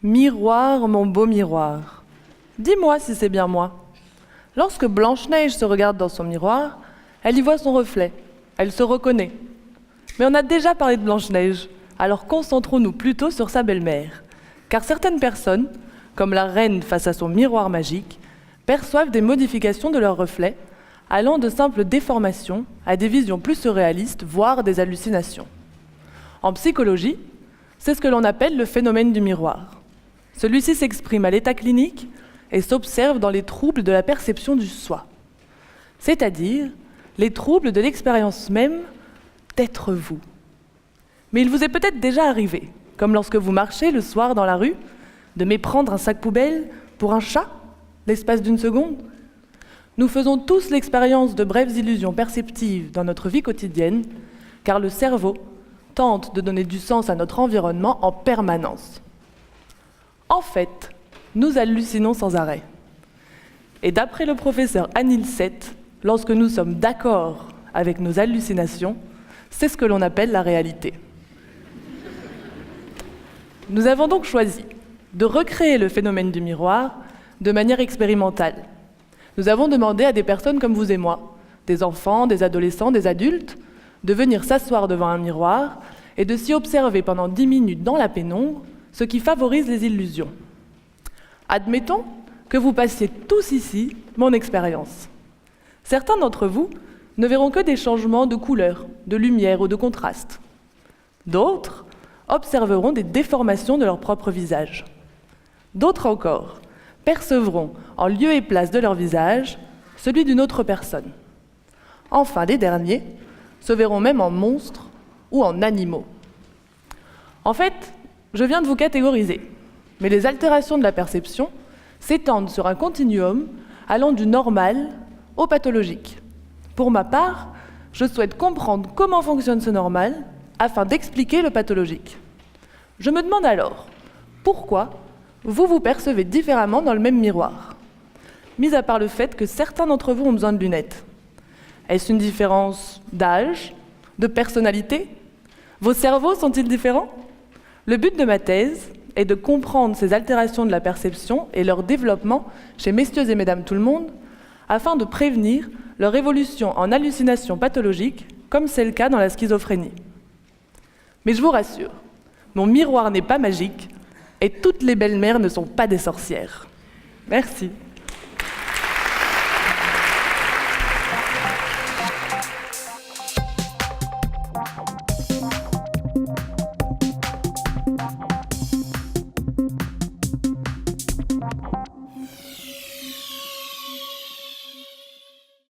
Miroir, mon beau miroir, dis-moi si c'est bien moi. Lorsque Blanche-Neige se regarde dans son miroir, elle y voit son reflet, elle se reconnaît. Mais on a déjà parlé de Blanche-Neige, alors concentrons-nous plutôt sur sa belle-mère. Car certaines personnes, comme la reine face à son miroir magique, perçoivent des modifications de leur reflet, allant de simples déformations à des visions plus surréalistes, voire des hallucinations. En psychologie, c'est ce que l'on appelle le phénomène du miroir. Celui-ci s'exprime à l'état clinique et s'observe dans les troubles de la perception du soi, c'est-à-dire les troubles de l'expérience même d'être vous. Mais il vous est peut-être déjà arrivé, comme lorsque vous marchez le soir dans la rue, de méprendre un sac poubelle pour un chat, l'espace d'une seconde. Nous faisons tous l'expérience de brèves illusions perceptives dans notre vie quotidienne, car le cerveau tente de donner du sens à notre environnement en permanence. En fait, nous hallucinons sans arrêt. Et d'après le professeur Anil Seth, lorsque nous sommes d'accord avec nos hallucinations, c'est ce que l'on appelle la réalité. Nous avons donc choisi de recréer le phénomène du miroir de manière expérimentale. Nous avons demandé à des personnes comme vous et moi, des enfants, des adolescents, des adultes, de venir s'asseoir devant un miroir et de s'y observer pendant 10 minutes dans la pénombre, ce qui favorise les illusions. Admettons que vous passiez tous ici mon expérience. Certains d'entre vous ne verront que des changements de couleur, de lumière ou de contraste. D'autres observeront des déformations de leur propre visage. D'autres encore percevront, en lieu et place de leur visage, celui d'une autre personne. Enfin, les derniers se verront même en monstres ou en animaux. En fait, je viens de vous catégoriser, mais les altérations de la perception s'étendent sur un continuum allant du normal au pathologique. Pour ma part, je souhaite comprendre comment fonctionne ce normal afin d'expliquer le pathologique. Je me demande alors, pourquoi vous vous percevez différemment dans le même miroir, mis à part le fait que certains d'entre vous ont besoin de lunettes. Est-ce une différence d'âge, de personnalité? Vos cerveaux sont-ils différents? Le but de ma thèse est de comprendre ces altérations de la perception et leur développement chez messieurs et mesdames tout le monde, afin de prévenir leur évolution en hallucinations pathologiques, comme c'est le cas dans la schizophrénie. Mais je vous rassure, mon miroir n'est pas magique et toutes les belles-mères ne sont pas des sorcières. Merci.